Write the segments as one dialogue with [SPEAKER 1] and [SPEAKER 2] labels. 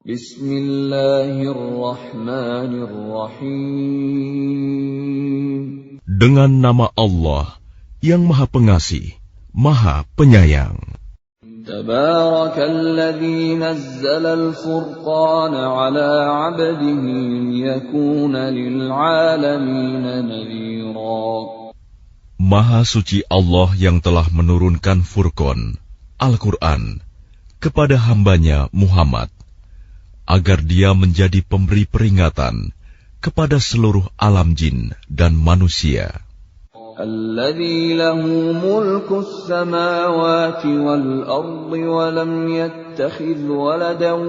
[SPEAKER 1] Bismillahirrahmanirrahim.
[SPEAKER 2] Dengan nama Allah yang Maha Pengasih, Maha Penyayang.
[SPEAKER 1] Tabarakalladzi nazzala al-furqana 'ala 'abdihi liyakuna lil'alamina nadhira.
[SPEAKER 2] Maha suci Allah yang telah menurunkan Furqan, Al-Quran, kepada hambanya Muhammad, agar dia menjadi pemberi peringatan kepada seluruh alam jin dan manusia.
[SPEAKER 1] Alladzi lahu mulku as-samawati wal ardi wa lam yattakhidh waladan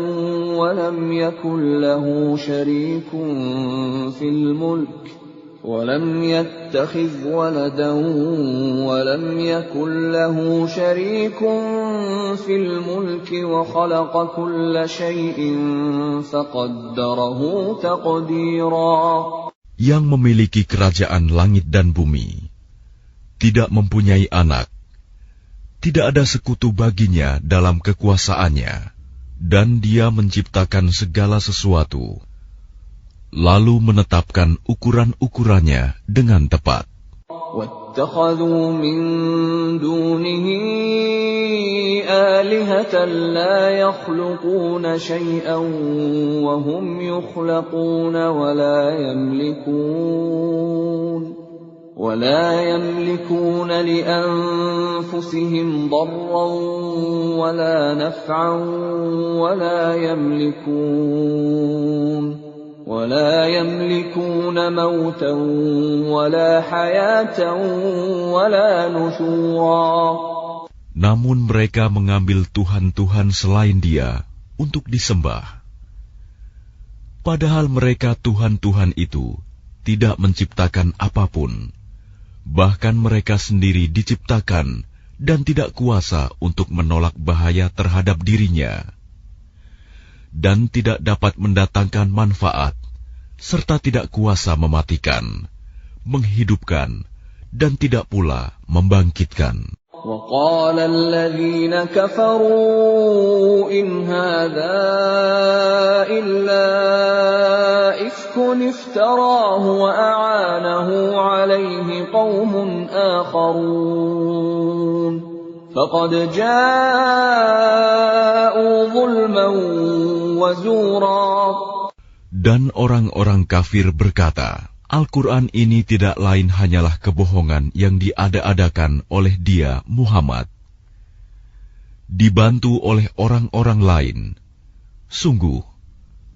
[SPEAKER 1] wa lam yakul lahu sharikun fil mulk ولم يتخذ ولدا ولم يكن له شريك في الملك وخلق كل شيء فقدره تقديرا.
[SPEAKER 2] Yang memiliki kerajaan langit dan bumi, tidak mempunyai anak, tidak ada sekutu baginya dalam kekuasaannya, dan dia menciptakan segala sesuatu, lalu menetapkan ukuran-ukurannya dengan tepat.
[SPEAKER 1] وَاتَّخَذُوا مِن دُونِهِ آلِهَةً لَّا يَخْلُقُونَ شَيْئًا وَهُمْ يُخْلَقُونَ وَلَا يَمْلِكُونَ لِأَنفُسِهِمْ ضَرًّا وَلَا نَفْعًا ولا يملكون موتا ولا حياة ولا نشورا.
[SPEAKER 2] Namun mereka mengambil Tuhan-Tuhan selain Dia untuk disembah. Padahal mereka Tuhan-Tuhan itu tidak menciptakan apapun. Bahkan mereka sendiri diciptakan dan tidak kuasa untuk menolak bahaya terhadap dirinya, dan tidak dapat mendatangkan manfaat, serta tidak kuasa mematikan, menghidupkan, dan tidak pula membangkitkan.
[SPEAKER 1] وَقَالَ الَّذِينَ كَفَرُوا إِنْ هَذَا إِلَّا إِفْكٌ افْتَرَاهُ وَأَعَانَهُ عَلَيْهِ قَوْمٌ آخَرُونَ فَقَدْ جَاءُوا ظُلْمًا وَزُورًا.
[SPEAKER 2] Dan orang-orang kafir berkata, Al-Quran ini tidak lain hanyalah kebohongan yang diada-adakan oleh dia, Muhammad, dibantu oleh orang-orang lain. Sungguh,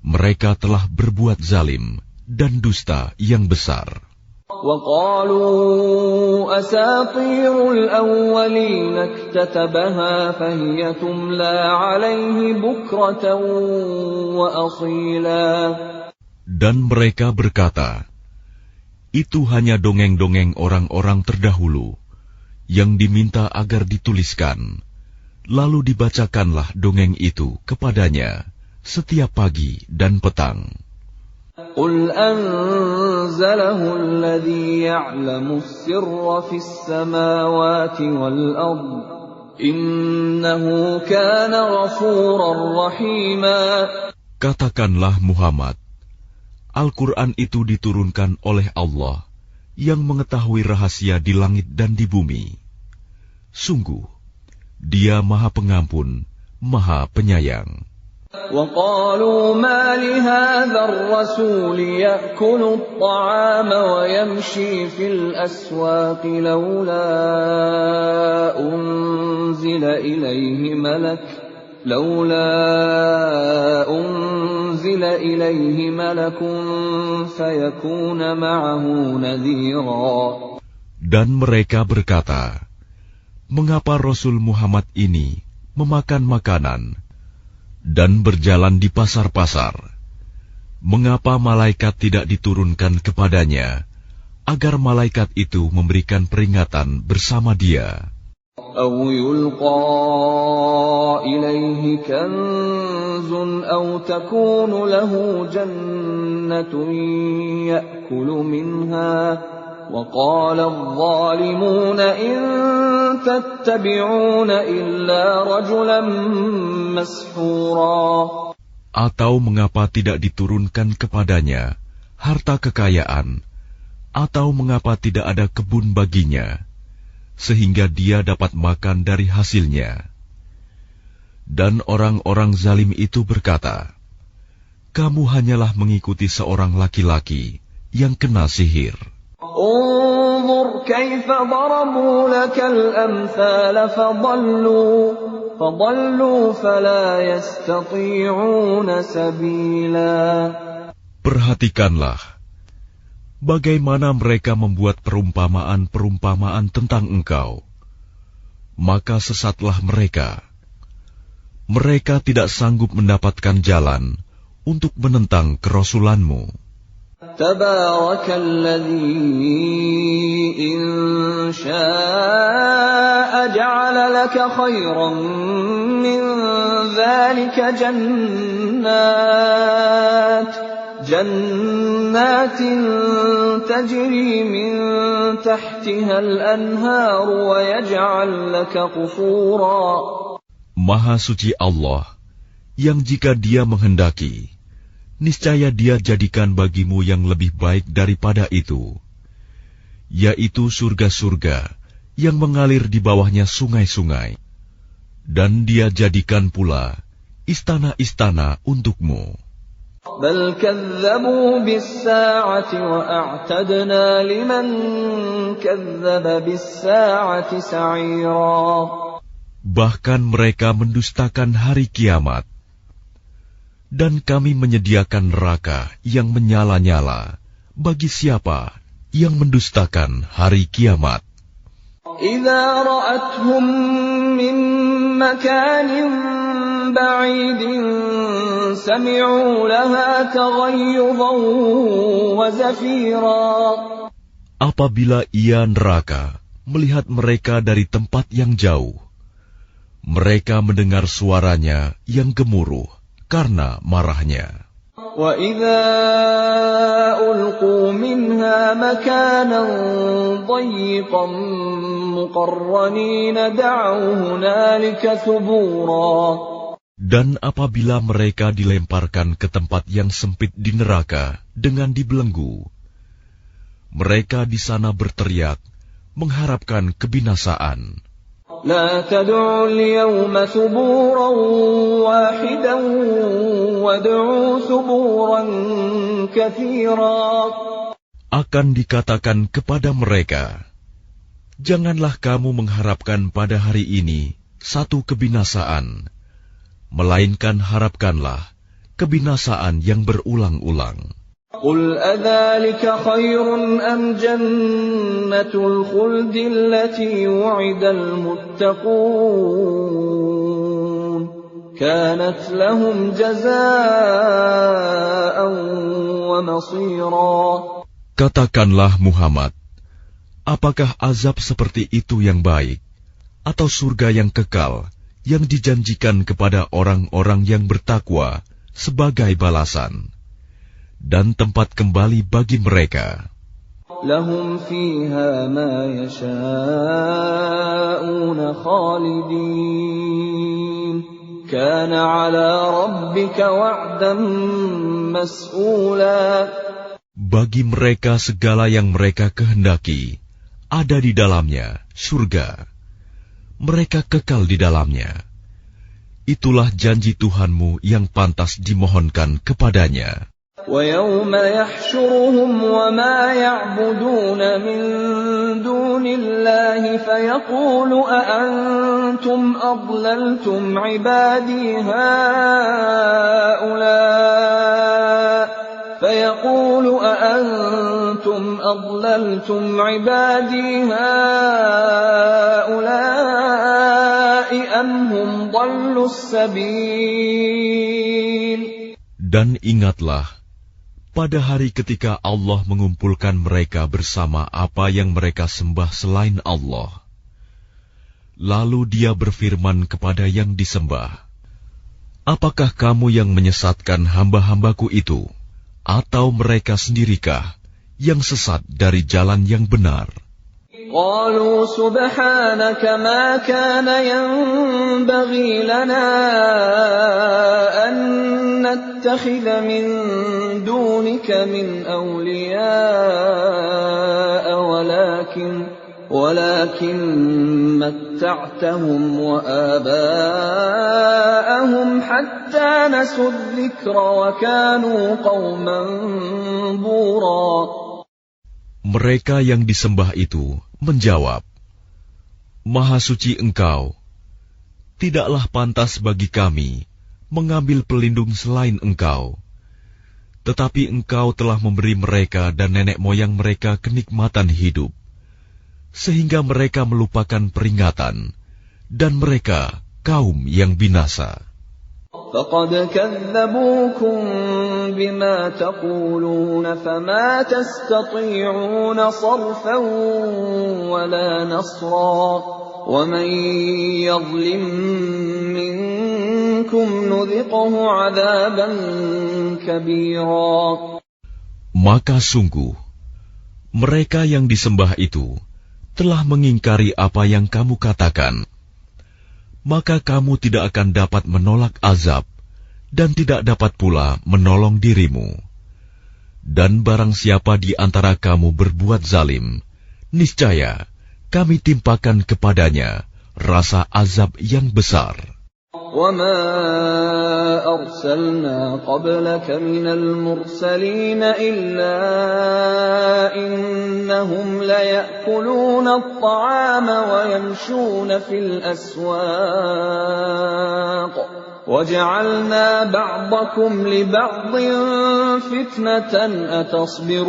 [SPEAKER 2] mereka telah berbuat zalim dan dusta yang besar.
[SPEAKER 1] وَقَالُوا أَسَاطِيرُ الْأَوَّلِينَ اكْتَتَبَهَا فَهِيَ تُمْلَى عَلَيْهِ بُكْرَةً وَأَصِيلًا.
[SPEAKER 2] Dan mereka berkata, itu hanya dongeng-dongeng orang-orang terdahulu yang diminta agar dituliskan, lalu dibacakanlah dongeng itu kepadanya setiap pagi dan petang.
[SPEAKER 1] قُلْ أَنزَلَهُ الَّذِي يَعْلَمُ السِّرَّ فِي السَّمَاوَاتِ وَالْأَرْضِ إِنَّهُ كَانَ غَفُورًا رَّحِيمًا.
[SPEAKER 2] Katakanlah Muhammad, Al-Quran itu diturunkan oleh Allah yang mengetahui rahasia di langit dan di bumi. Sungguh, Dia Maha Pengampun, Maha Penyayang.
[SPEAKER 1] وَقَالُوا مَا لِهَذَا الرَّسُولِ يَأْكُلُ الطَّعَامَ وَيَمْشِي فِي الْأَسْوَاقِ لَوْلَا أُنزِلَ إِلَيْهِ مَلَكٌ فَيَكُونَ مَعَهُ نَذِيرًا.
[SPEAKER 2] Dan mereka berkata, mengapa Rasul Muhammad ini memakan makanan dan berjalan di pasar-pasar? Mengapa malaikat tidak diturunkan kepadanya, agar malaikat itu memberikan peringatan bersama dia?
[SPEAKER 1] أَوْ يُلْقَى إِلَيْهِ كَنْزٌ أَوْ تَكُونُ لَهُ جَنَّةٌ يَأْكُلُ مِنْهَا وَقَالَ الظَّالِمُونَ إِنْ تَتَّبِعُونَ إِلَّا رَجُلًا مَسْحُورًا.
[SPEAKER 2] Atau mengapa tidak diturunkan kepadanya harta kekayaan, atau mengapa tidak ada kebun baginya, sehingga dia dapat makan dari hasilnya? Dan orang-orang zalim itu berkata, kamu hanyalah mengikuti seorang laki-laki yang kena sihir.
[SPEAKER 1] انظر كيف ضربوا لك الأمثال فضلوا فلا يستطيعون سبيلا.
[SPEAKER 2] Perhatikanlah bagaimana mereka membuat perumpamaan-perumpamaan tentang engkau, maka sesatlah mereka. Mereka tidak sanggup mendapatkan jalan untuk menentang kerasulanmu.
[SPEAKER 1] Tabarakalladzi in syaa'a ja'ala laka khairan min dzalika jannatin tajri min tahtiha al-anhar wa yaj'al laka qusura.
[SPEAKER 2] Maha suci Allah, yang jika Dia menghendaki, niscaya Dia jadikan bagimu yang lebih baik daripada itu, yaitu surga-surga yang mengalir di bawahnya sungai-sungai, dan Dia jadikan pula istana-istana untukmu.
[SPEAKER 1] Bal kazzabu bis-sa'ati wa a'tadna liman kazzaba bis-sa'ati sa'ira.
[SPEAKER 2] Bahkan mereka mendustakan hari kiamat, dan kami menyediakan neraka yang menyala-nyala bagi siapa yang mendustakan hari kiamat.
[SPEAKER 1] Idza ra'athum min makanin ba'idin sami'u laha taghayyudan wa zafira.
[SPEAKER 2] Apabila ia neraka melihat mereka dari tempat yang jauh, mereka mendengar suaranya yang gemuruh karena marahnya.
[SPEAKER 1] وَإِذَا أُلْقُوا مِنْهَا مَكَانًا ضَيِّقًا مُقَرَّنِينَ دَعَوْا هُنَالِكَ ثُبُورًا.
[SPEAKER 2] Dan apabila mereka dilemparkan ke tempat yang sempit di neraka dengan dibelenggu, mereka di sana berteriak mengharapkan kebinasaan.
[SPEAKER 1] لا تدعوا اليوم ثبورا واحدا وادعوا ثبورا كثيرا.
[SPEAKER 2] Akan dikatakan kepada mereka, janganlah kamu mengharapkan pada hari ini satu kebinasaan, melainkan harapkanlah kebinasaan yang berulang-ulang.
[SPEAKER 1] قل أذلك خير أم جنة الخلد التي وعد المتقون كانت لهم جزاء ومصيرا.
[SPEAKER 2] Katakanlah Muhammad, apakah azab seperti itu yang baik, atau surga yang kekal yang dijanjikan kepada orang-orang yang bertakwa sebagai balasan dan tempat kembali bagi mereka?
[SPEAKER 1] Lahum fiha ma yasha'una khalidin kana 'ala rabbika wa'dan mas'ula.
[SPEAKER 2] Bagi mereka segala yang mereka kehendaki ada di dalamnya surga, mereka kekal di dalamnya. Itulah janji Tuhanmu yang pantas dimohonkan kepadanya.
[SPEAKER 1] وَيَوْمَ يَحْشُرُهُمْ وَمَا يَعْبُدُونَ مِن دُونِ اللَّهِ فَيَقُولُ أَأَنْتُمْ أَضْلَلْتُمْ عِبَادِي هَؤُلَاءِ أَمْ هُمْ ضَلُّوا السَّبِيلَ.
[SPEAKER 2] Dan ingatlah pada hari ketika Allah mengumpulkan mereka bersama apa yang mereka sembah selain Allah. Lalu Dia berfirman kepada yang disembah, apakah kamu yang menyesatkan hamba-hambaku itu, atau mereka sendirikah yang sesat dari jalan yang benar?
[SPEAKER 1] قالوا سبحانك ما كان ينبغي لنا أن نتخذ من دونك من أولياء ولكن متعتهم وآباءهم حتى نسوا الذكر وكانوا قوما بورا.
[SPEAKER 2] Mereka yang disembah itu menjawab, Maha suci Engkau, tidaklah pantas bagi kami mengambil pelindung selain Engkau. Tetapi Engkau telah memberi mereka dan nenek moyang mereka kenikmatan hidup, sehingga mereka melupakan peringatan, dan mereka kaum yang binasa.
[SPEAKER 1] فَقَدْ كَذَّبُوكُمْ بِمَا تَقُولُونَ فَمَا تَسْتَطِيعُونَ صَرْفًا وَلَا نَصْرًا وَمَنْ يَظْلِمْ مِنْكُمْ نُذِقْهُ عَذَابًا كَبِيرًا.
[SPEAKER 2] Maka sungguh, mereka yang disembah itu telah mengingkari apa yang kamu katakan. Maka kamu tidak akan dapat menolak azab, dan tidak dapat pula menolong dirimu. Dan barang siapa di antara kamu berbuat zalim, niscaya kami timpakan kepadanya rasa azab yang besar.
[SPEAKER 1] وَمَا أَرْسَلْنَا قَبْلَكَ مِنَ الْمُرْسَلِينَ إِلَّا إِنَّهُمْ لَيَأْكُلُونَ الطَّعَامَ وَيَمْشُونَ فِي الْأَسْوَاقِ وَجَعَلْنَا بَعْضَكُمْ لِبَعْضٍ فِتْنَةً أَتَصْبِرُونَ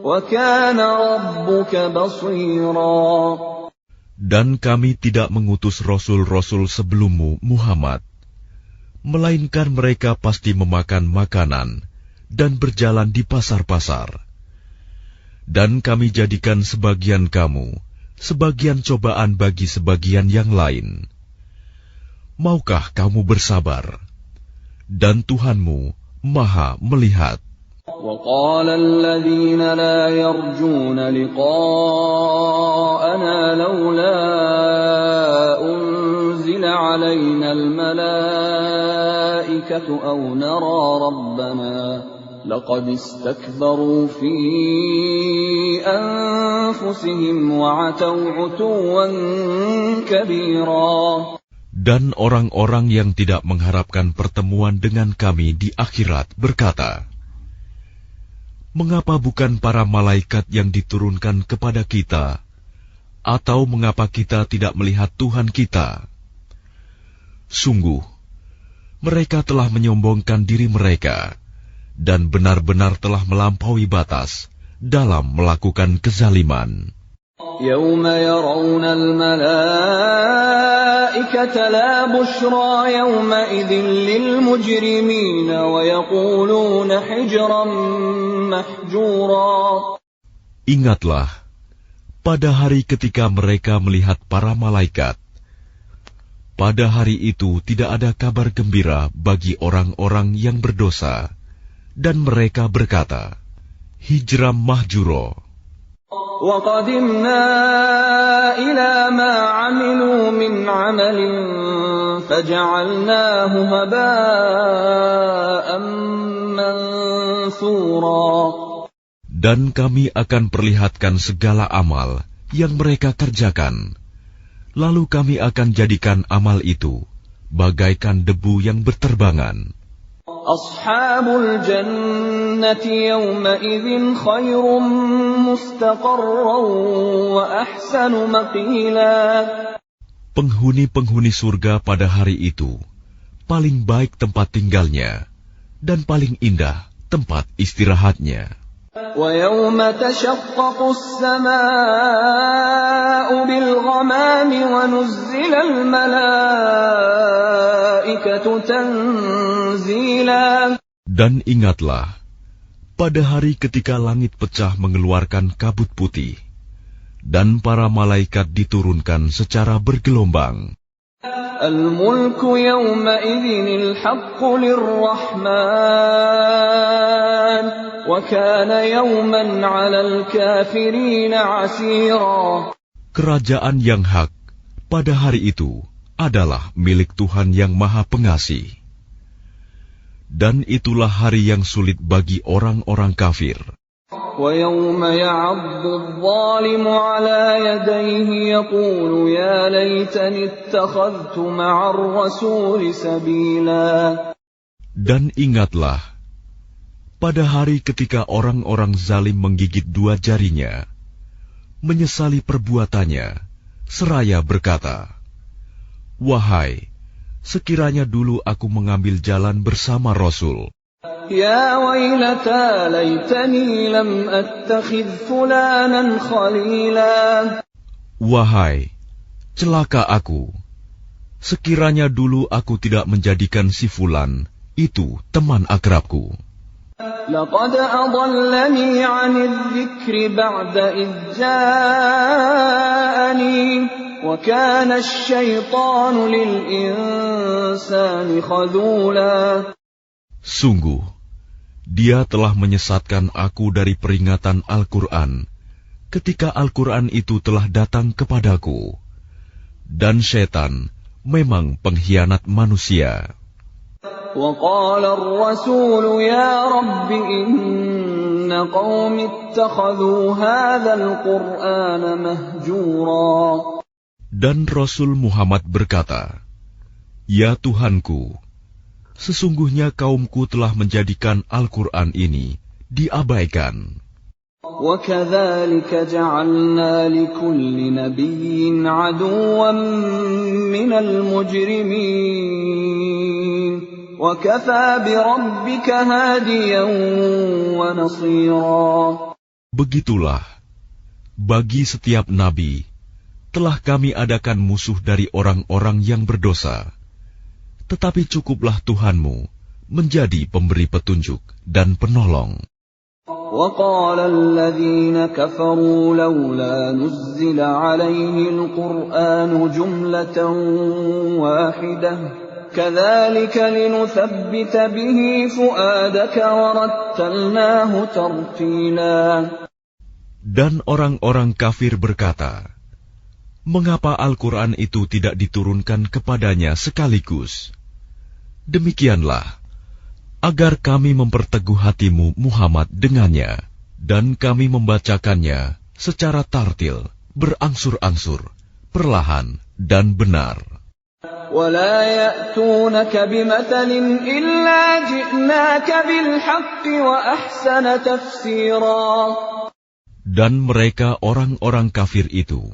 [SPEAKER 1] وَكَانَ رَبُّكَ بَصِيرًا.
[SPEAKER 2] Dan kami tidak mengutus rasul-rasul sebelummu, Muhammad, melainkan mereka pasti memakan makanan dan berjalan di pasar-pasar. Dan kami jadikan sebagian kamu sebagian cobaan bagi sebagian yang lain. Maukah kamu bersabar? Dan Tuhanmu Maha melihat.
[SPEAKER 1] وَقَالَ الَّذِينَ لَا يَرْجُونَ لِقَاءَنَا لَوْلَا أُنْزِلَ عَلَيْنَا الْمَلَائِكَةُ أَوْ نَرَى رَبَّنَا لَقَدِ اسْتَكْبَرُوا فِي أَنفُسِهِمْ وَعَتَوْا عُتُوًّا كَبِيرًا.
[SPEAKER 2] Dan orang-orang yang tidak mengharapkan pertemuan dengan kami di akhirat berkata, Mengapa bukan para malaikat yang diturunkan kepada kita? Atau mengapa kita tidak melihat Tuhan kita? Sungguh, mereka telah menyombongkan diri mereka, dan benar-benar telah melampaui batas dalam melakukan kezaliman.
[SPEAKER 1] يَوْمَ يَرَوْنَ الْمَلَائِكَةَ لَا بُشْرَى يَوْمَئِذٍ لِلْمُجْرِمِينَ وَيَقُولُونَ حِجْرًا مَحْجُورًا.
[SPEAKER 2] Ingatlah, pada hari ketika mereka melihat para malaikat, pada hari itu tidak ada kabar gembira bagi orang-orang yang berdosa, dan mereka berkata, Hijram mahjuro.
[SPEAKER 1] وَقَدِمْنَا إِلَى مَا عَمِلُوا مِنْ عَمَلٍ فَجَعَلْنَاهُ هَبَاءً مَنْثُورًا.
[SPEAKER 2] Dan kami akan perlihatkan segala amal yang mereka kerjakan, lalu kami akan jadikan amal itu bagaikan debu yang berterbangan.
[SPEAKER 1] Ashabul jannati yawma idzin khairum mustaqarran wa ahsanu maqila.
[SPEAKER 2] Penghuni-penghuni surga pada hari itu paling baik tempat tinggalnya dan paling indah tempat istirahatnya.
[SPEAKER 1] Wa yawma tashaqqaqu as-samaa'u bil ghamami wa nuzzila al malaa'ikatu tanzila.
[SPEAKER 2] Dan ingatlah, pada hari ketika langit pecah mengeluarkan kabut putih, dan para malaikat diturunkan secara bergelombang.
[SPEAKER 1] Al-mulku yawma idzin al-haqqu lir-rahman وكان يوما على الكافرين عسيرا.
[SPEAKER 2] Kerajaan yang hak pada hari itu adalah milik Tuhan yang Maha Pengasih. Dan itulah hari yang sulit bagi orang-orang kafir.
[SPEAKER 1] وَيَوْمَ يَعَضُّ الظَّالِمُ عَلَى يَدَيْهِ يَقُولُ يَا لَيْتَنِي اتَّخَذْتُ مَعَ الرَّسُولِ سَبِيلًا.
[SPEAKER 2] Dan ingatlah, pada hari ketika orang-orang zalim menggigit dua jarinya, menyesali perbuatannya, seraya berkata, "Wahai, sekiranya dulu aku mengambil jalan bersama Rasul.
[SPEAKER 1] Ya wailata laitani lam attakhidh fulanan khalila."
[SPEAKER 2] Wahai, celaka aku, sekiranya dulu aku tidak menjadikan si Fulan itu teman akrabku.
[SPEAKER 1] Laqad adallani 'anidh dzikri ba'da idh ja'ani wa kana asy-syaitanu lil insani khadhula.
[SPEAKER 2] Sungguh, dia telah menyesatkan aku dari peringatan Al-Quran ketika Al-Quran itu telah datang kepadaku. Dan syaitan memang pengkhianat manusia.
[SPEAKER 1] وَقَالَ الرَّسُولُ يَا رَبِّ إِنَّ قَوْمِ اتَّخَذُوا هَذَا الْقُرْآنَ مَهْجُورًا.
[SPEAKER 2] Dan Rasul Muhammad berkata, "Ya Tuhanku, sesungguhnya kaumku telah menjadikan Al-Quran ini diabaikan."
[SPEAKER 1] وَكَذَلِكَ جَعَلْنَا لِكُلِّ نَبِيٍّ عَدُوًّا مِّنَ الْمُجْرِمِينَ وَكَفَى بِرَبِّكَ هَادِيًا وَنَصِيرًا.
[SPEAKER 2] Begitulah, bagi setiap nabi telah kami adakan musuh dari orang-orang yang berdosa. Tetapi cukuplah Tuhanmu menjadi pemberi petunjuk dan penolong.
[SPEAKER 1] وَقَالَ الَّذِينَ كَفَرُوا لَوْلَا نُزِّلَ عَلَيْهِ الْقُرْآنُ جُمْلَةً وَاحِدَةً كَذَلِكَ لِنُثَبِّتَ بِهِ فُؤَادَكَ وَرَتَّلْنَاهُ تَرْتِيلًا.
[SPEAKER 2] Dan orang-orang kafir berkata, "Mengapa Al-Quran itu tidak diturunkan kepadanya sekaligus?" Demikianlah, agar kami memperteguh hatimu Muhammad dengannya, dan kami membacakannya secara tartil, berangsur-angsur, perlahan dan benar.
[SPEAKER 1] وَلَا يَأْتُونَكَ بِمَثَلٍ إِلَّا جِئْنَاكَ بِالْحَقِّ وَأَحْسَنَ تَفْسِيرًا.
[SPEAKER 2] Dan mereka orang-orang kafir itu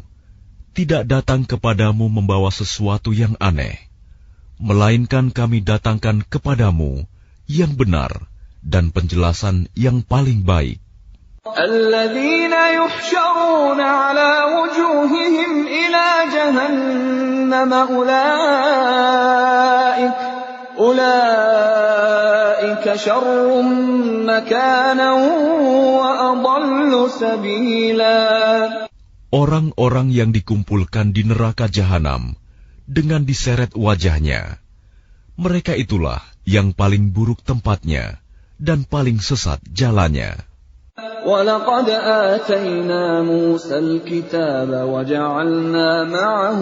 [SPEAKER 2] tidak datang kepadamu membawa sesuatu yang aneh, melainkan kami datangkan kepadamu yang benar dan penjelasan yang paling baik.
[SPEAKER 1] الَّذِينَ يُحْشَرُونَ عَلَى وُجُوهِهِمْ إِلَى جَهَنَّمَ أُولَئِكَ شَرٌّ مَكَانًا وَأَضَلُّ سَبِيلًا.
[SPEAKER 2] Orang-orang yang dikumpulkan di neraka jahanam dengan diseret wajahnya, mereka itulah yang paling buruk tempatnya dan paling sesat jalannya.
[SPEAKER 1] وَلَقَدْ آتَيْنَا مُوسَى الْكِتَابَ وَجَعَلْنَا مَعَهُ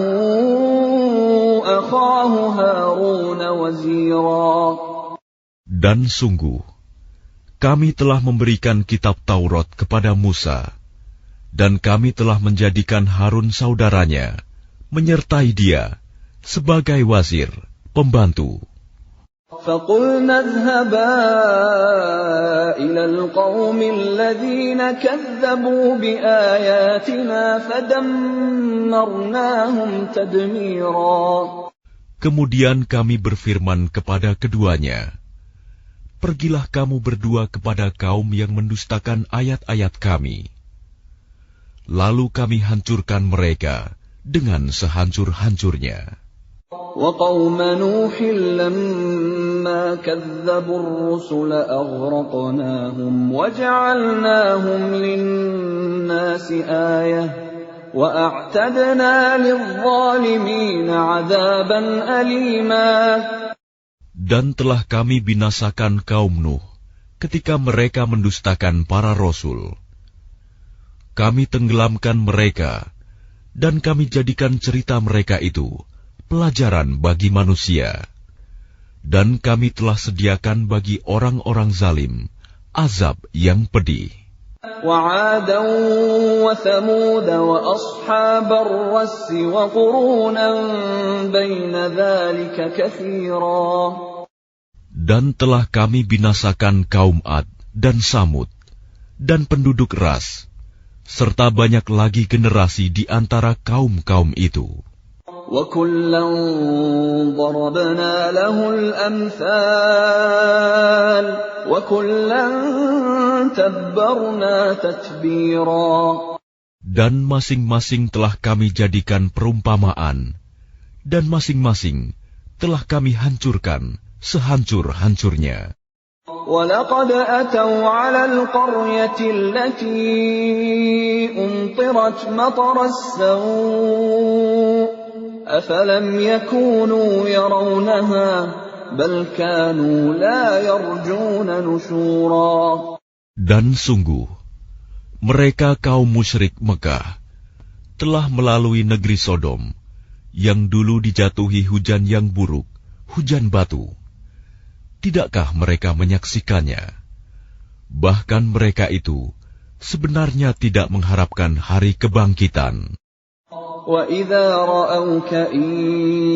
[SPEAKER 1] أَخَاهُ هَارُونَ وَزِيرًا. Dan
[SPEAKER 2] sungguh, kami telah memberikan kitab Taurat kepada Musa, dan kami telah menjadikan Harun saudaranya, menyertai dia sebagai wazir, pembantu.
[SPEAKER 1] فَقُلْنَا اذْهَبَا إِلَى الْقَوْمِ الَّذِينَ كَذَّبُوا بِآيَاتِنَا فَدَمَّرْنَاهُمْ تَدْمِيرًا.
[SPEAKER 2] Kemudian kami berfirman kepada keduanya, "Pergilah kamu berdua kepada kaum yang mendustakan ayat-ayat kami. Lalu kami hancurkan mereka dengan sehancur-hancurnya."
[SPEAKER 1] وَقَوْمَ نُوحٍ لَمَّا كَذَّبُوا الرُّسُلَ أَغْرَقْنَاهُمْ وَجَعَلْنَاهُمْ لِلنَّاسِ آيَةً وَأَعْتَدْنَا لِلظَّالِمِينَ عَذَابًا أَلِيمًا.
[SPEAKER 2] Dan telah kami binasakan kaum Nuh ketika mereka mendustakan para rasul. Kami tenggelamkan mereka, dan kami jadikan cerita mereka itu pelajaran bagi manusia. Dan kami telah sediakan bagi orang-orang zalim azab yang pedih.
[SPEAKER 1] وعادا وثمود وأصحاب الرس وقرونا بين ذلك كثيرا.
[SPEAKER 2] Dan telah kami binasakan kaum Ad dan Samud dan penduduk Ras, serta banyak lagi generasi di antara kaum-kaum itu.
[SPEAKER 1] وَكُلًّا ضَرَبْنَا لَهُ الْأَمْثَالَ وَكُلًّا تَبَّرْنَا تَتْبِيرًا. Dan
[SPEAKER 2] masing-masing telah kami jadikan perumpamaan, dan masing-masing telah kami hancurkan sehancur-hancurnya.
[SPEAKER 1] وَلَقَدْ أَتَوْا عَلَى الْقَرْيَةِ الَّتِي أُمْطِرَتْ مَطَرَ السَّوْءِ أَفَلَمْ يَكُونُوا يَرَوْنَهَا بَلْ كَانُوا لَا يَرْجُونَ نُشُورًا.
[SPEAKER 2] Dan sungguh, mereka kaum musyrik Mekah telah melalui negeri Sodom, yang dulu dijatuhi hujan yang buruk, hujan batu. Tidakkah mereka menyaksikannya? Bahkan mereka itu sebenarnya tidak mengharapkan hari kebangkitan.
[SPEAKER 1] وَإِذَا رَأَوْكَ إِن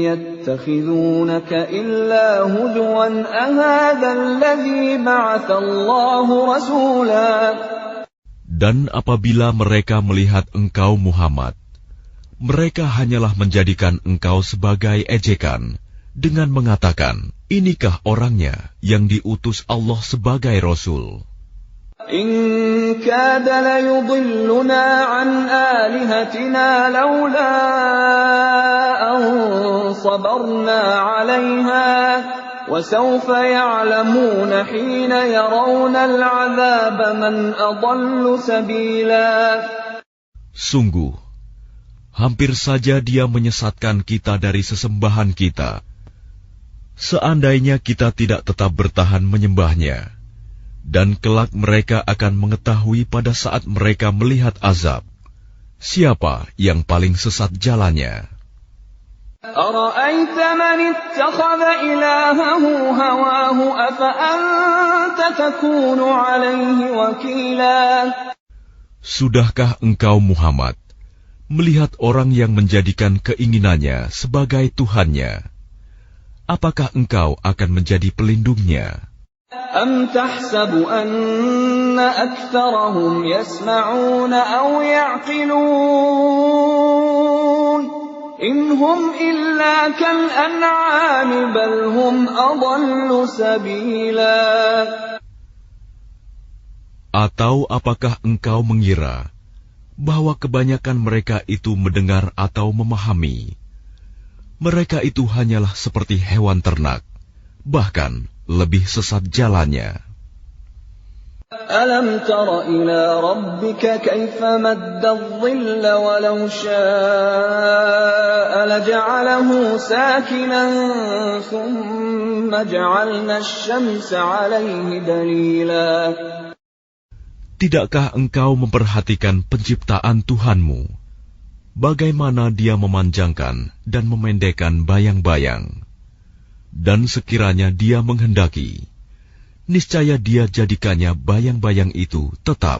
[SPEAKER 1] يَتَّخِذُونَكَ إِلَّا هُزُوًا أَهَذَا الَّذِي بَعَثَ اللَّهُ رَسُولًا. Dan
[SPEAKER 2] apabila mereka melihat engkau Muhammad, mereka hanyalah menjadikan engkau sebagai ejekan dengan mengatakan, inikah orangnya yang diutus Allah sebagai Rasul?
[SPEAKER 1] إِن كَادَ لَيُضِلُّنَا عَنْ آلِهَتِنَا لَوْلَا أَن صَبَرْنَا عَلَيْهَا وَسَوْفَ يَعْلَمُونَ حِينَ يَرَوْنَ الْعَذَابَ مَنْ أَضَلُّ سَبِيلًا.
[SPEAKER 2] Sungguh, hampir saja dia menyesatkan kita dari sesembahan kita. Seandainya kita tidak tetap bertahan menyembahnya, dan kelak mereka akan mengetahui pada saat mereka melihat azab, siapa yang paling sesat jalannya.
[SPEAKER 1] أَرَأَيْتَ مَنِ اتَّخَذَ إِلَٰهَهُ هَوَاهُ أَفَأَنتَ تَكُونُ عَلَيْهِ وَكِيلًا.
[SPEAKER 2] Sudahkah engkau Muhammad melihat orang yang menjadikan keinginannya sebagai Tuhannya? Apakah engkau akan menjadi pelindungnya?
[SPEAKER 1] أَمْ تَحْسَبُ أَنَّ أَكْثَرَهُمْ يَسْمَعُونَ أَوْ يَعْقِلُونَ إِنْ هُمْ إِلَّا كَالْأَنْعَامِ بَلْ هُمْ أَضَلُّ سَبِيلًا.
[SPEAKER 2] Atau apakah engkau mengira bahwa kebanyakan mereka itu mendengar atau memahami? Mereka itu hanyalah seperti hewan ternak, bahkan lebih sesat jalannya.
[SPEAKER 1] أَلَمْ تَرَ إِلَى رَبِّكَ كَيْفَ مَدَّ الظِّلَّ وَلَوْ شَاءَ لَجَعَلَهُ سَاكِنًا ثُمَّ جَعَلْنَا الشَّمْسَ عَلَيْهِ دَلِيلًا.
[SPEAKER 2] Tidakkah engkau memperhatikan penciptaan Tuhanmu, bagaimana Dia memanjangkan dan memendekkan bayang-bayang? Dan sekiranya Dia menghendaki, niscaya Dia jadikannya bayang-bayang itu tetap.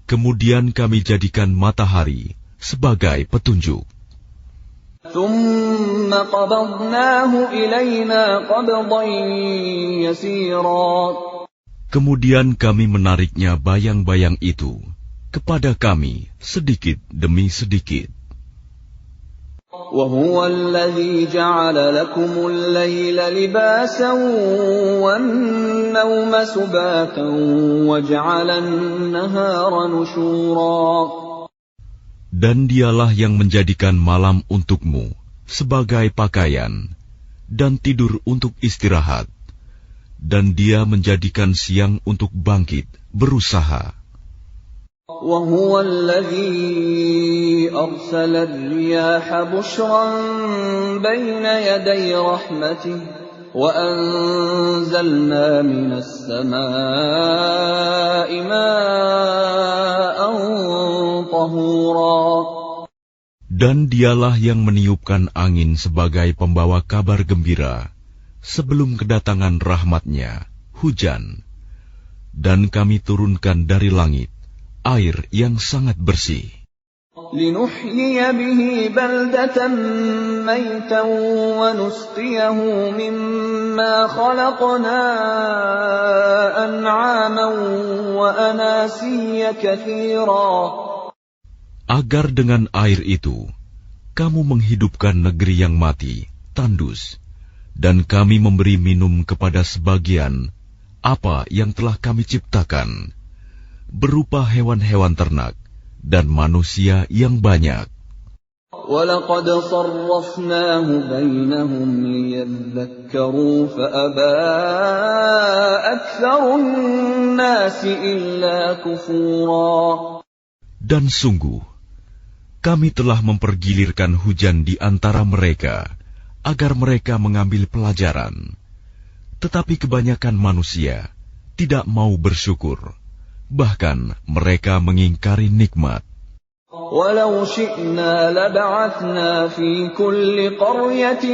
[SPEAKER 2] Kemudian kami jadikan matahari sebagai petunjuk.
[SPEAKER 1] ثُمَّ قَبَضْنَاهُ إِلَيْنَا قَبْضًا يَسِيرًا.
[SPEAKER 2] Kemudian kami menariknya bayang-bayang itu kepada kami sedikit demi sedikit.
[SPEAKER 1] وَهُوَ الَّذِي جَعَلَ لَكُمُ اللَّيْلَ لِبَاسًا وَالنَّوْمَ سُبَاتًا وَجَعَلَ النَّهَارَ نُشُورًا.
[SPEAKER 2] Dan Dialah yang menjadikan malam untukmu sebagai pakaian dan tidur untuk istirahat, dan Dia menjadikan siang untuk bangkit berusaha.
[SPEAKER 1] وَهُوَ الَّذِي أَرْسَلَ الرِّيَاحَ بُشْرًا بَيْنَ يَدَيْ رَحْمَتِهِ وَأَنزَلْنَا مِنَ السَّمَاءِ مَاءً طَهُورًا.
[SPEAKER 2] Dan dialah yang meniupkan angin sebagai pembawa kabar gembira sebelum kedatangan rahmat-Nya, hujan. Dan kami turunkan dari langit air yang sangat bersih.
[SPEAKER 1] لِنُحْيِيَ بِهِ بَلْدَةً مَيْتًا وَنُسْقِيَهُ مِمَّا خَلَقْنَا أَنْعَامًا وَأَنَاسِيَّ كَثِيرًا.
[SPEAKER 2] Agar dengan air itu kamu menghidupkan negeri yang mati, tandus, dan kami memberi minum kepada sebagian apa yang telah kami ciptakan, berupa hewan-hewan ternak dan manusia yang banyak.
[SPEAKER 1] وَلَقَدْ صَرَّفْنَاهُ بَيْنَهُمْ لِيَذَّكَّرُوا فَأَبَى أَكْثَرُ النَّاسِ إِلَّا كُفُورًا.
[SPEAKER 2] Dan sungguh, kami telah mempergilirkan hujan di antara mereka, agar mereka mengambil pelajaran. Tetapi kebanyakan manusia tidak mau bersyukur, bahkan mereka mengingkari nikmat.
[SPEAKER 1] وَلَوْ شِئْنَا لَبَعَثْنَا فِي كُلِّ قَرْيَةٍ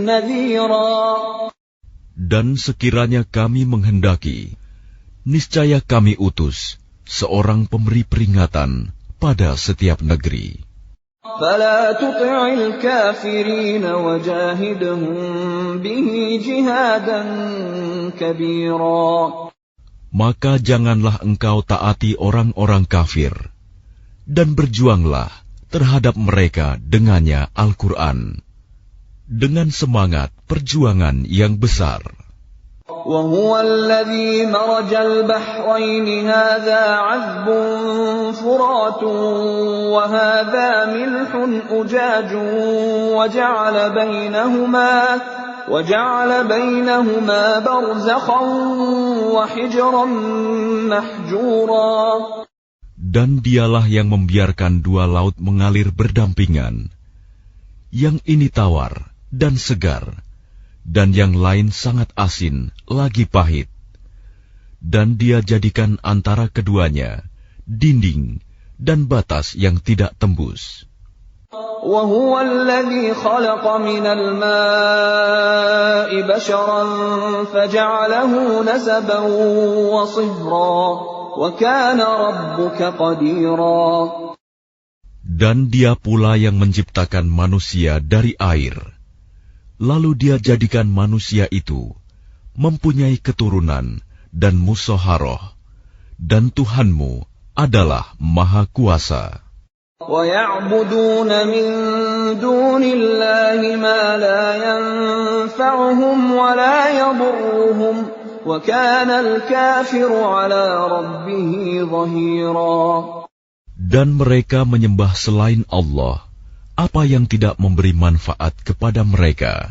[SPEAKER 1] نَذِيرًا.
[SPEAKER 2] Dan sekiranya kami menghendaki, niscaya kami utus seorang pemberi peringatan pada setiap negeri.
[SPEAKER 1] فَلَا تُطِعِ الْكَافِرِينَ وَجَاهِدْهُم بِهِ جِهَادًا كَبِيرًا.
[SPEAKER 2] Maka janganlah engkau taati orang-orang kafir, dan berjuanglah terhadap mereka dengannya Al-Quran, dengan semangat perjuangan yang besar.
[SPEAKER 1] وَهُوَ الَّذِي مَرَجَ الْبَحْرَيْنِ هَذَا عَذْبٌ فُرَاتٌ وَهَذَا مِلْحٌ أُجَاجٌ وَجَعَلَ بَيْنَهُمَا بَرْزَخًا وَحِجْرًا مَحْجُورًا.
[SPEAKER 2] Dan dialah yang membiarkan dua laut mengalir berdampingan, yang ini tawar dan segar, dan yang lain sangat asin lagi pahit. Dan Dia jadikan antara keduanya dinding dan batas yang tidak tembus.
[SPEAKER 1] وَهُوَ الَّذِي خَلَقَ مِنَ الْمَاءِ بَشَرًا فَجَعَلَهُ نَسَبًا وَصِهْرًا وَكَانَ رَبُّكَ قَدِيرًا.
[SPEAKER 2] Dan Dia pula yang menciptakan manusia dari air. Lalu Dia jadikan manusia itu mempunyai keturunan dan musyawarah, dan Tuhanmu adalah Maha Kuasa.
[SPEAKER 1] وَيَعْبُدُونَ مِن دُونِ اللَّهِ مَا لَا يَنفَعُهُمْ وَلَا يَضُرُّهُمْ وَكَانَ الْكَافِرُ عَلَى رَبِّهِ ظَهِيرًا. Dan
[SPEAKER 2] mereka menyembah selain Allah apa yang tidak memberi manfaat kepada mereka,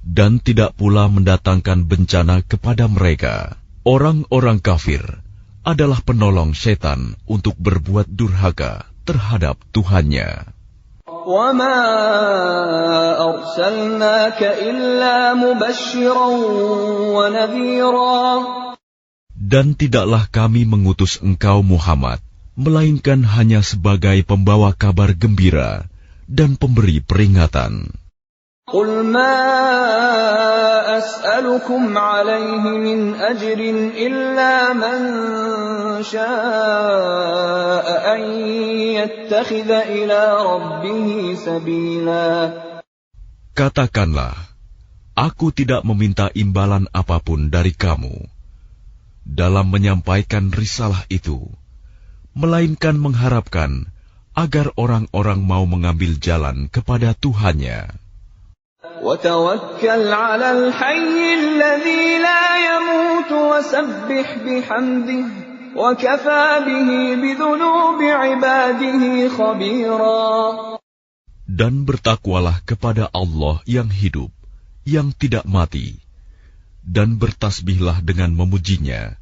[SPEAKER 2] dan tidak pula mendatangkan bencana kepada mereka. Orang-orang kafir adalah penolong setan untuk berbuat durhaka terhadap Tuhannya.
[SPEAKER 1] وَمَا أَرْسَلْنَاكَ إِلَّا مُبَشِّرًا وَنَذِيرًا.
[SPEAKER 2] Dan tidaklah kami mengutus engkau Muhammad, melainkan hanya sebagai pembawa kabar gembira dan pemberi peringatan.
[SPEAKER 1] قُلْ مَا أَسْأَلُكُمْ عَلَيْهِ مِنْ أَجْرٍ إِلَّا مَنْ شَاءَ أَنْ يَتَّخِذَ إِلَى رَبِّهِ سَبِيلًا.
[SPEAKER 2] Katakanlah, aku tidak meminta imbalan apapun dari kamu dalam menyampaikan risalah itu, melainkan mengharapkan agar orang-orang mau mengambil jalan kepada Tuhannya.
[SPEAKER 1] وَتَوَكَّلْ عَلَى الْحَيِّ الَّذِي لَا يَمُوتُ وَسَبِّحْ بِحَمْدِهِ وَكَفَى بِهِ بِذُنُوبِ عِبَادِهِ خَبِيرًا.
[SPEAKER 2] Dan bertakwalah kepada Allah yang hidup, yang tidak mati, dan bertasbihlah dengan memujinya,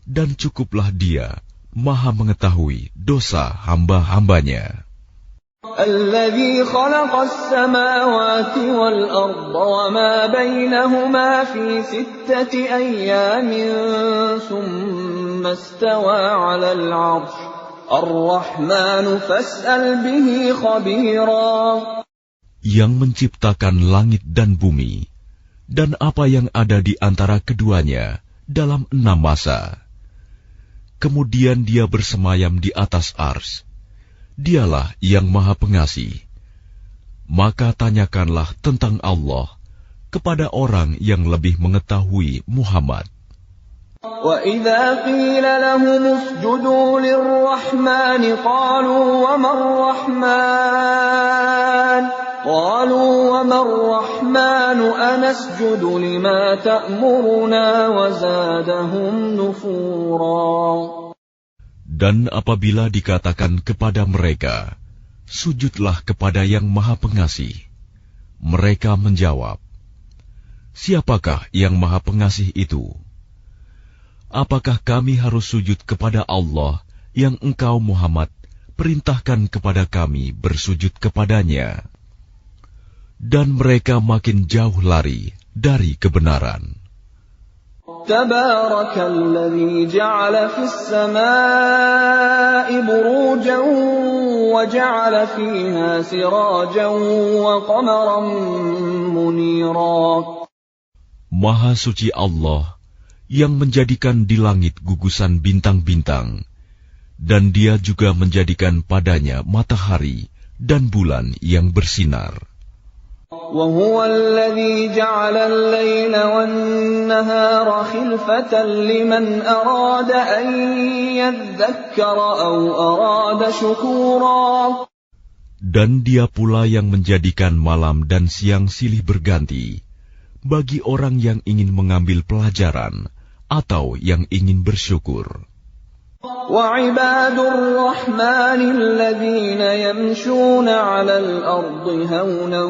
[SPEAKER 2] dan cukuplah Dia Maha mengetahui dosa hamba-hambanya.
[SPEAKER 1] الذي خلق السماوات والأرض وما بينهما في 6 أيام ثم استوى على العرش الرحمن فاسأل به خبيرا.
[SPEAKER 2] Yang menciptakan langit dan bumi dan apa yang ada di antara keduanya dalam 6 masa. Kemudian dia bersemayam di atas ars. Dialah yang Maha Pengasih. Maka tanyakanlah tentang Allah kepada orang yang lebih mengetahui Muhammad.
[SPEAKER 1] وَإِذَا قِيلَ لَهُمُ اسْجُدُوا لِلرَّحْمَنِ قَالُوا وَمَا الرَّحْمَنُ أَنَسْجُدُ لِمَا تَأْمُرُنَا وَزَادَهُمْ نُفُورًا.
[SPEAKER 2] Dan apabila dikatakan kepada mereka, sujudlah kepada yang Maha Pengasih, mereka menjawab, siapakah yang Maha Pengasih itu? Apakah kami harus sujud kepada Allah yang engkau Muhammad perintahkan kepada kami bersujud kepadanya? Dan mereka makin jauh lari dari kebenaran.
[SPEAKER 1] تبارك الذي جعل في السماء بروجا وجعل فيها سراجا وقمرا منيرا.
[SPEAKER 2] Maha suci Allah yang menjadikan di langit gugusan bintang-bintang, dan Dia juga menjadikan padanya matahari dan bulan yang bersinar.
[SPEAKER 1] وَهُوَ الَّذِي جَعَلَ اللَّيْلَ وَالنَّهَارَ خِلْفَةً لِمَنْ أَرَادَ أَنْ يَذَّكَّرَ أَوْ أَرَادَ شُكُورًا.
[SPEAKER 2] Dan Dia pula yang menjadikan malam dan siang silih berganti bagi orang yang ingin mengambil pelajaran atau yang ingin bersyukur.
[SPEAKER 1] وَعِبَادُ الرَّحْمَنِ الَّذِينَ يَمْشُونَ عَلَى الْأَرْضِ هَوْنًا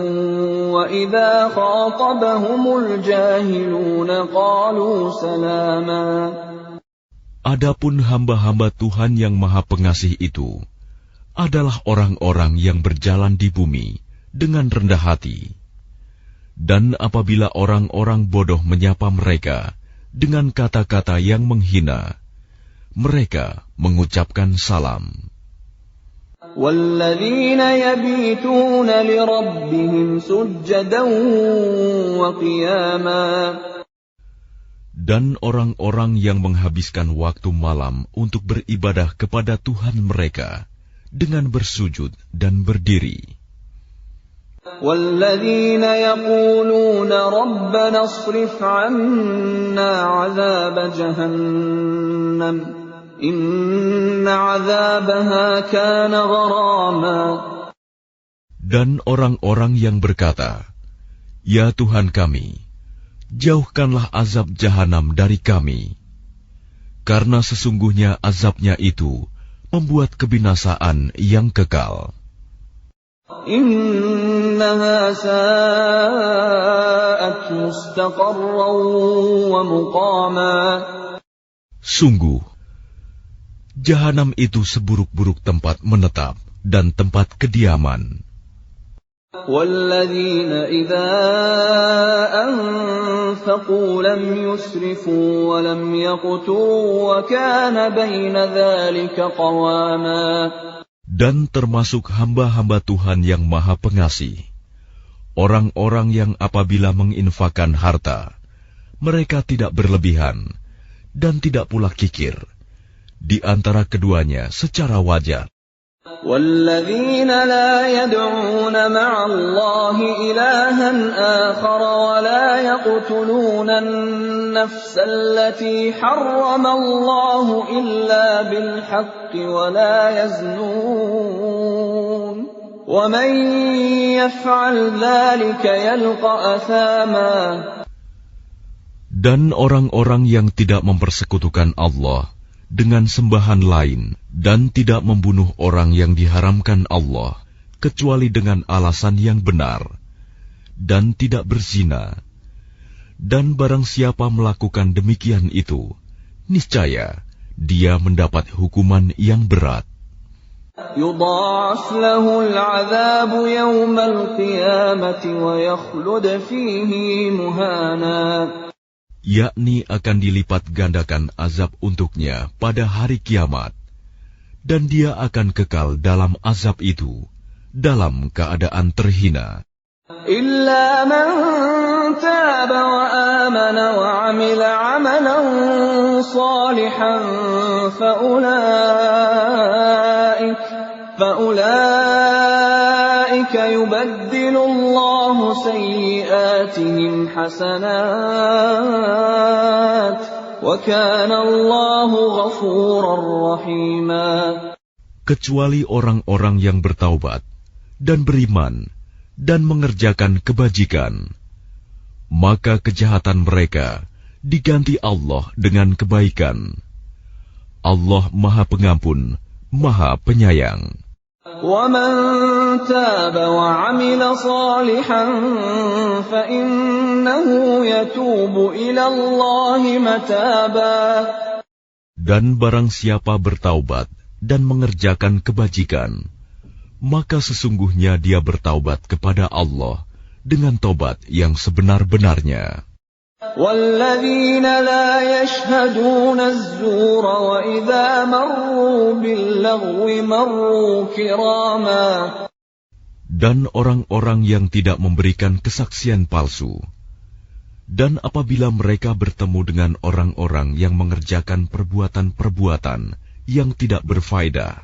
[SPEAKER 1] وَإِذَا خَاطَبَهُمُ الْجَاهِلُونَ قَالُوا سَلَامًا.
[SPEAKER 2] Adapun hamba-hamba Tuhan yang Maha Pengasih itu adalah orang-orang yang berjalan di bumi dengan rendah hati. Dan apabila orang-orang bodoh menyapa mereka dengan kata-kata yang menghina, mereka mengucapkan salam.
[SPEAKER 1] وَالَّذِينَ يَبِيتُونَ لِرَبِّهِمْ سُجَّدًا وَقِيَامًا.
[SPEAKER 2] Dan orang-orang yang menghabiskan waktu malam untuk beribadah kepada Tuhan mereka dengan bersujud dan berdiri.
[SPEAKER 1] وَالَّذِينَ يَقُولُونَ رَبَّنَا اصْرِفْ عَنَّا عَذَابَ جَهَنَّمَ إِنَّ عَذَابَهَا كَانَ غَرَامًا.
[SPEAKER 2] Dan orang-orang yang berkata, Ya Tuhan kami, jauhkanlah azab jahanam dari kami, karena sesungguhnya azabnya itu membuat kebinasaan yang kekal.
[SPEAKER 1] إِنَّهَا سَاءَتْ مُسْتَقَرًّا وَمُقَامًا.
[SPEAKER 2] Sungguh, jahanam itu seburuk-buruk tempat menetap dan tempat kediaman.
[SPEAKER 1] وَالَّذِينَ إِذَا أَنفَقُوا لَمْ يُسْرِفُوا وَلَمْ يَقْتُرُوا وَكَانَ بَيْنَ ذَلِكَ قَوَامًا.
[SPEAKER 2] Dan termasuk hamba-hamba Tuhan yang Maha Pengasih, orang-orang yang apabila menginfakkan harta, mereka tidak berlebihan dan tidak pula kikir, di antara keduanya secara wajar.
[SPEAKER 1] وَالَّذِينَ لَا يَدْعُونَ مَعَ اللَّهِ إِلَٰهًا آخَرَ وَلَا يَقْتُلُونَ النَّفْسَ الَّتِي حَرَّمَ اللَّهُ إِلَّا بِالْحَقِّ وَلَا يَزْنُونَ وَمَن يَفْعَلْ ذَلِكَ يَلْقَ أَثَامًا.
[SPEAKER 2] Dan orang-orang yang tidak mempersekutukan Allah dengan sembahan lain dan tidak membunuh orang yang diharamkan Allah kecuali dengan alasan yang benar dan tidak berzina, dan barang siapa melakukan demikian itu, niscaya dia mendapat hukuman yang berat.
[SPEAKER 1] يضاعف له العذاب يوم القيامة ويخلد فيه مهانا.
[SPEAKER 2] Yakni akan dilipat gandakan azab untuknya pada hari kiamat, dan dia akan kekal dalam azab itu dalam keadaan terhina.
[SPEAKER 1] إلا من تاب وآمن وعمل عملا صالحا فأولئك يبدل الله سيئاتهم حسنات وكان الله غفورا رحيما.
[SPEAKER 2] Kecuali orang-orang yang bertaubat dan beriman dan mengerjakan kebajikan, maka kejahatan mereka diganti Allah dengan kebaikan. Allah Maha Pengampun, Maha Penyayang.
[SPEAKER 1] وَمَن تَابَ وَعَمِلَ صَالِحًا فَإِنَّهُ يَتُوبُ إِلَى اللَّهِ مَتَابًا.
[SPEAKER 2] Dan barang siapa bertaubat dan mengerjakan kebajikan, maka sesungguhnya dia bertaubat kepada Allah dengan taubat yang sebenar-benarnya.
[SPEAKER 1] وَالَّذِينَ لَا يَشْهَدُونَ الزُّورَ وَإِذَا مَرُّوا بِاللَّغْوِ مَرُّوا كِرَامًا.
[SPEAKER 2] Dan orang-orang yang tidak memberikan kesaksian palsu, dan apabila mereka bertemu dengan orang-orang yang mengerjakan perbuatan-perbuatan yang tidak berfaedah,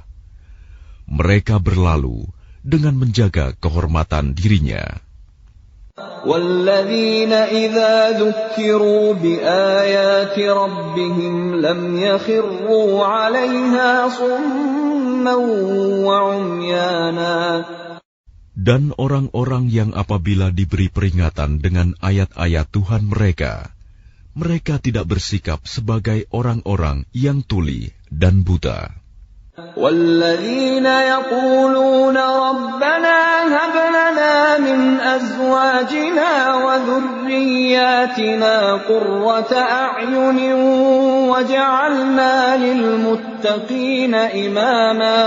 [SPEAKER 2] mereka berlalu dengan menjaga kehormatan dirinya.
[SPEAKER 1] وَالَّذِينَ إِذَا ذُكِّرُوا بِآيَاتِ رَبِّهِمْ لَمْ يَخِرُّوا عَلَيْهَا صُمًّا وَعُمْيَانًا.
[SPEAKER 2] Dan orang-orang yang apabila diberi peringatan dengan ayat-ayat Tuhan mereka, mereka tidak bersikap sebagai orang-orang yang tuli dan buta.
[SPEAKER 1] وَالَّذِينَ يَقُولُونَ رَبَّنَا هَبْ لَنَا مِنْ أَزْوَاجِنَا وَذُرِّيَّاتِنَا قُرَّةَ أَعْيُنٍ وَاجْعَلْنَا لِلْمُتَّقِينَ إِمَامًا.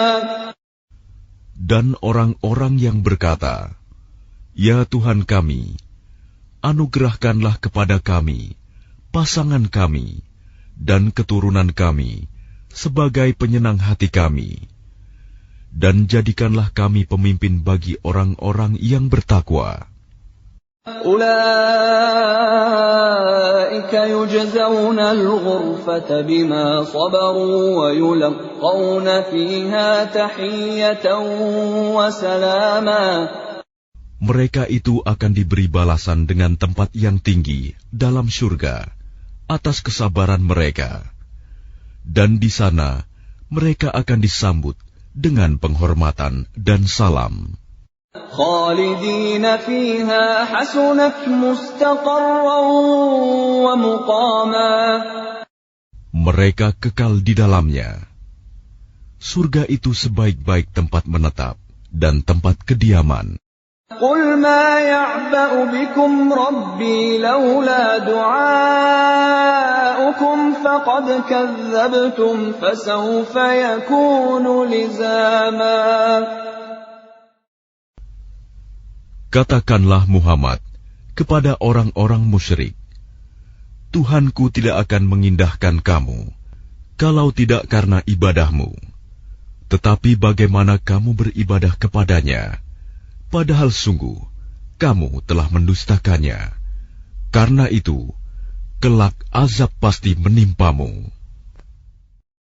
[SPEAKER 2] Dan orang-orang yang berkata, "Ya Tuhan kami, anugerahkanlah kepada kami pasangan kami dan keturunan kami sebagai penyenang hati kami, dan jadikanlah kami pemimpin bagi orang-orang yang bertakwa."
[SPEAKER 1] أُولَئِكَ يُجْزَوْنَ الْغُرْفَةَ بِمَا صَبَرُوا وَيُلَقَّوْنَ فِيهَا تَحِيَّةً وَسَلَامًا.
[SPEAKER 2] Mereka itu akan diberi balasan dengan tempat yang tinggi dalam surga atas kesabaran mereka. Dan di sana mereka akan disambut dengan penghormatan dan salam.
[SPEAKER 1] خَالِدِينَ فِيهَا حَسُنَتْ مُسْتَقَرًّا وَمُقَامًا.
[SPEAKER 2] Mereka kekal di dalamnya. Surga itu sebaik-baik tempat menetap dan tempat kediaman.
[SPEAKER 1] قُلْ مَا يَعْبَأُ بِكُمْ رَبِّي لَوْلَا دُعَاؤُكُمْ فَقَدْ كَذَّبْتُمْ فَسَوْفَ يَكُونُ لِزَامًا.
[SPEAKER 2] Katakanlah Muhammad kepada orang-orang musyrik, Tuhanku tidak akan mengindahkan kamu kalau tidak karena ibadahmu. Tetapi bagaimana kamu beribadah kepadanya, padahal sungguh kamu telah mendustakannya. Karena itu, kelak azab pasti menimpamu.